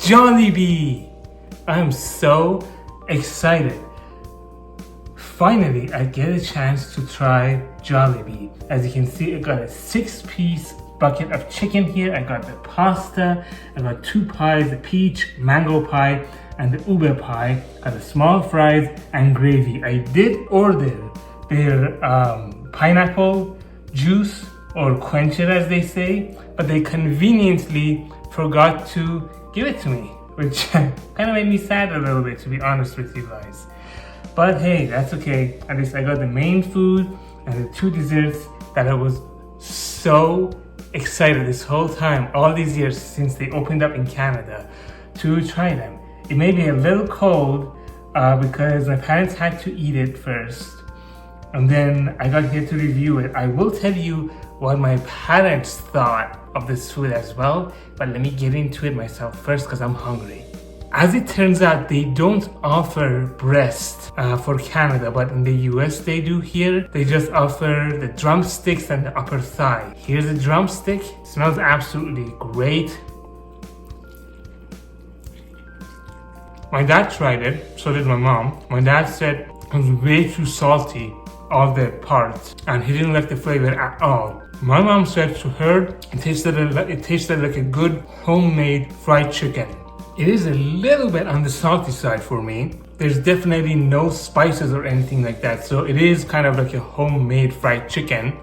Jollibee! I'm so excited. Finally, I get a chance to try Jollibee. As you can see, I got a 6-piece bucket of chicken here. I got the pasta, I got 2 pies, the peach mango pie and the ube pie. Got the small fries and gravy. I did order their pineapple juice or quencher as they say, but they conveniently forgot to give it to me, which kind of made me sad a little bit, to be honest with you guys. But hey, that's okay. At least I got the main food and the 2 desserts that I was so excited this whole time, all these years since they opened up in Canada, to try them. It may be a little cold because my parents had to eat it first, and then I got here to review it. I will tell you what my parents thought of this food as well, but let me get into it myself first because I'm hungry. As it turns out, they don't offer breast for Canada, but in the US they do here. They just offer the drumsticks and the upper thigh. Here's a drumstick. It smells absolutely great. My dad tried it, so did my mom. My dad said it was way too salty, all the parts, and he didn't like the flavor at all. My mom said to her it tasted like a good homemade fried chicken. It is a little bit on the salty side for me. There's definitely no spices or anything like that, so it is kind of like a homemade fried chicken.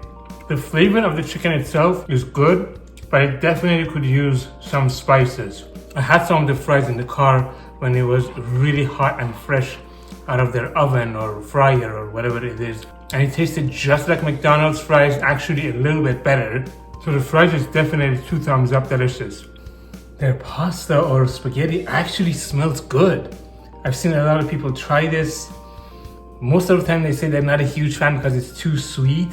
The flavor of the chicken itself is good, but it definitely could use some spices. I had some of the fries in the car when it was really hot and fresh out of their oven or fryer or whatever it is, and it tasted just like McDonald's fries, actually a little bit better. So the fries is definitely 2 thumbs up delicious. Their pasta or spaghetti actually smells good. I've seen a lot of people try this. Most of the time they say they're not a huge fan because it's too sweet.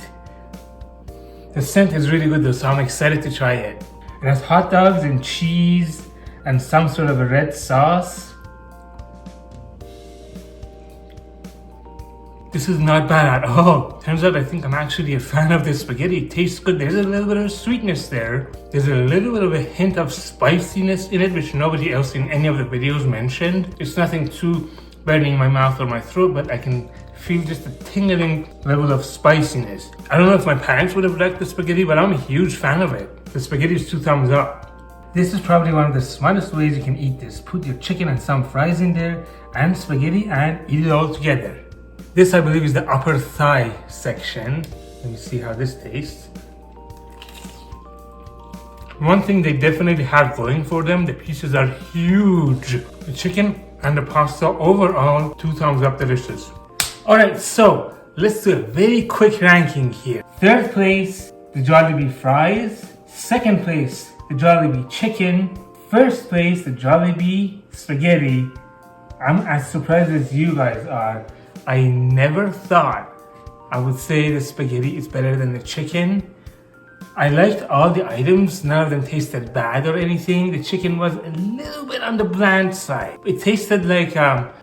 The scent is really good though, so I'm excited to try it. It has hot dogs and cheese and some sort of a red sauce. This is not bad at all. Turns out I think I'm actually a fan of this spaghetti. It tastes good. There's a little bit of sweetness there. There's a little bit of a hint of spiciness in it, which nobody else in any of the videos mentioned. It's nothing too burning my mouth or my throat, but I can feel just a tingling level of spiciness. I don't know if my parents would have liked the spaghetti, but I'm a huge fan of it. The spaghetti is 2 thumbs up. This is probably one of the smartest ways you can eat this. Put your chicken and some fries in there and spaghetti and eat it all together. This, I believe, is the upper thigh section. Let me see how this tastes. One thing they definitely have going for them, the pieces are huge. The chicken and the pasta overall, 2 thumbs up delicious. Alright, so let's do a very quick ranking here. 3rd place, the Jollibee fries. 2nd place, the Jollibee chicken. 1st place, the Jollibee spaghetti. I'm as surprised as you guys are. I never thought I would say the spaghetti is better than the chicken. I liked all the items, none of them tasted bad or anything. The chicken was a little bit on the bland side. It tasted like,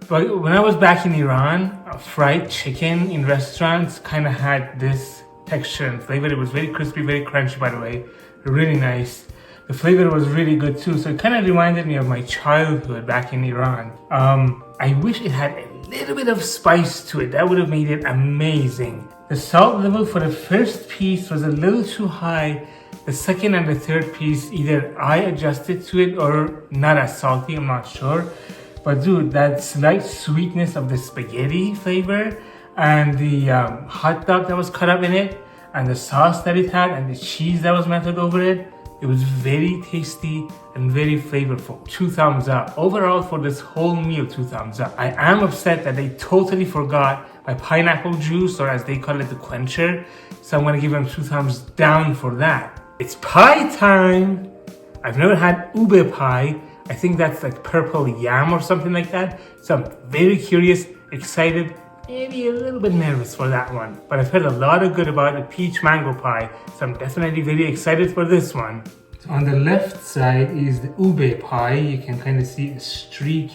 but when I was back in Iran, fried chicken in restaurants kind of had this texture and flavor. It was very crispy, very crunchy, by the way, really nice. The flavor was really good too, so it kind of reminded me of my childhood back in Iran. I wish it had a little bit of spice to it. That would have made it amazing. The salt level for the 1st piece was a little too high. The 2nd and the 3rd piece, either I adjusted to it or not as salty, I'm not sure. But dude, that slight sweetness of the spaghetti flavor and the hot dog that was cut up in it and the sauce that it had and the cheese that was melted over it, it was very tasty and very flavorful. 2 thumbs up. Overall, for this whole meal, 2 thumbs up. I am upset that they totally forgot my pineapple juice, or as they call it, the quencher. So I'm gonna give them 2 thumbs down for that. It's pie time! I've never had ube pie. I think that's like purple yam or something like that. So I'm very curious, excited, maybe a little bit nervous for that one. But I've heard a lot of good about the peach mango pie, so I'm definitely very excited for this one. So on the left side is the ube pie. You can kind of see a streak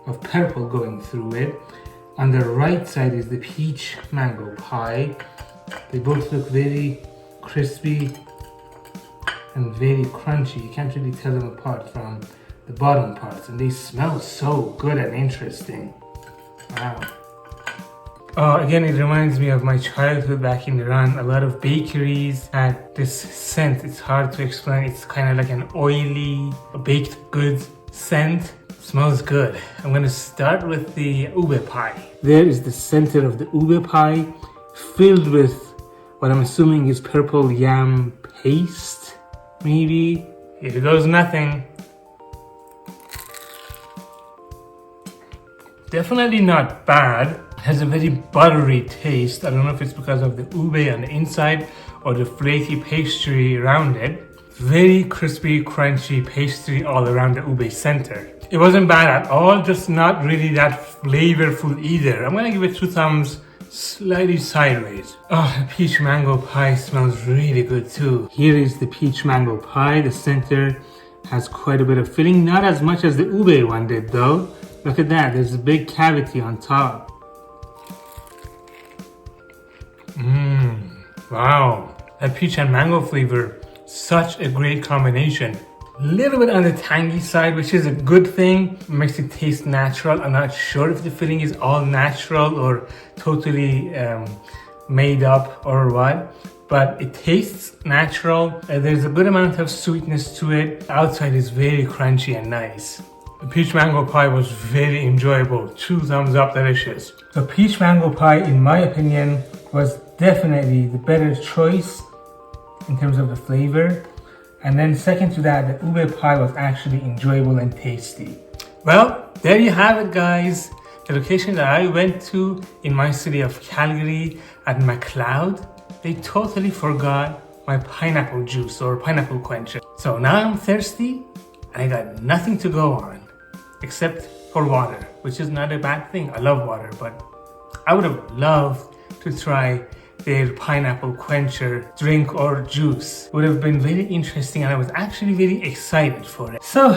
of purple going through it. On the right side is the peach mango pie. They both look very crispy and very crunchy. You can't really tell them apart from the bottom parts, and they smell so good and interesting. Wow. Again, it reminds me of my childhood back in Iran. A lot of bakeries had this scent. It's hard to explain. It's kind of like an oily baked goods scent. Smells good. I'm gonna start with the ube pie. There is the center of the ube pie, filled with what I'm assuming is purple yam paste, maybe. Here goes nothing. Definitely not bad. It has a very buttery taste. I don't know if it's because of the ube on the inside or the flaky pastry around it. Very crispy, crunchy pastry all around the ube center. It wasn't bad at all, just not really that flavorful either. I'm gonna give it 2 thumbs, slightly sideways. Oh, the peach mango pie smells really good too. Here is the peach mango pie. The center has quite a bit of filling, not as much as the ube one did though. Look at that, there's a big cavity on top. Wow, that peach and mango flavor, such a great combination. A little bit on the tangy side, which is a good thing. It makes it taste natural. I'm not sure if the filling is all natural or totally made up or what, but it tastes natural. There's a good amount of sweetness to it. The outside is very crunchy and nice. The peach mango pie was very enjoyable. 2 thumbs up, delicious. The peach mango pie, in my opinion, was definitely the better choice in terms of the flavor. And then second to that, the ube pie was actually enjoyable and tasty. Well, there you have it, guys. The location that I went to in my city of Calgary at McLeod, they totally forgot my pineapple juice or pineapple quencher. So now I'm thirsty and I got nothing to go on except for water, which is not a bad thing. I love water, but I would have loved to try their pineapple quencher drink or juice. Would have been very interesting, and I was actually very excited for it. So,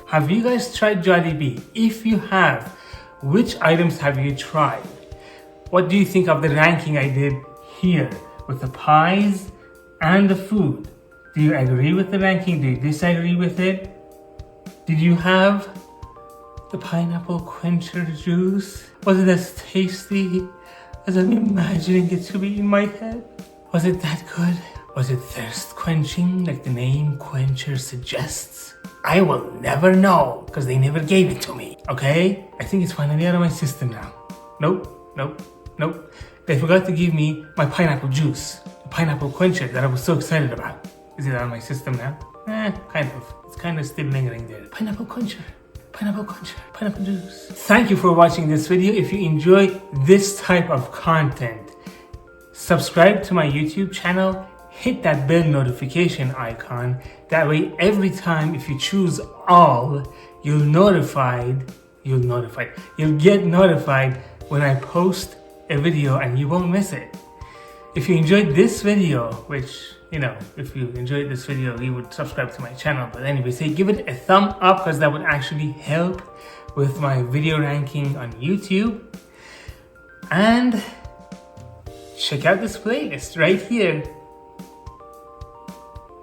have you guys tried Jollibee? If you have, which items have you tried? What do you think of the ranking I did here with the pies and the food? Do you agree with the ranking? Do you disagree with it? Did you have the pineapple quencher juice? Was it as tasty as I'm imagining it to be in my head? Was it that good? Was it thirst quenching like the name quencher suggests? I will never know because they never gave it to me, okay? I think it's finally out of my system now. Nope. They forgot to give me my pineapple juice, the pineapple quencher that I was so excited about. Is it out of my system now? Kind of. It's kind of still lingering there. Pineapple quencher. Pineapple juice. Thank you for watching this video. If you enjoy this type of content, subscribe to my YouTube channel, hit that bell notification icon. That way, every time if you choose all, you'll get notified when I post a video and you won't miss it. If you enjoyed this video, which, you know, if you enjoyed this video, you would subscribe to my channel. But anyway, say give it a thumb up because that would actually help with my video ranking on YouTube. And check out this playlist right here.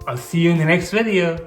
I'll see you in the next video.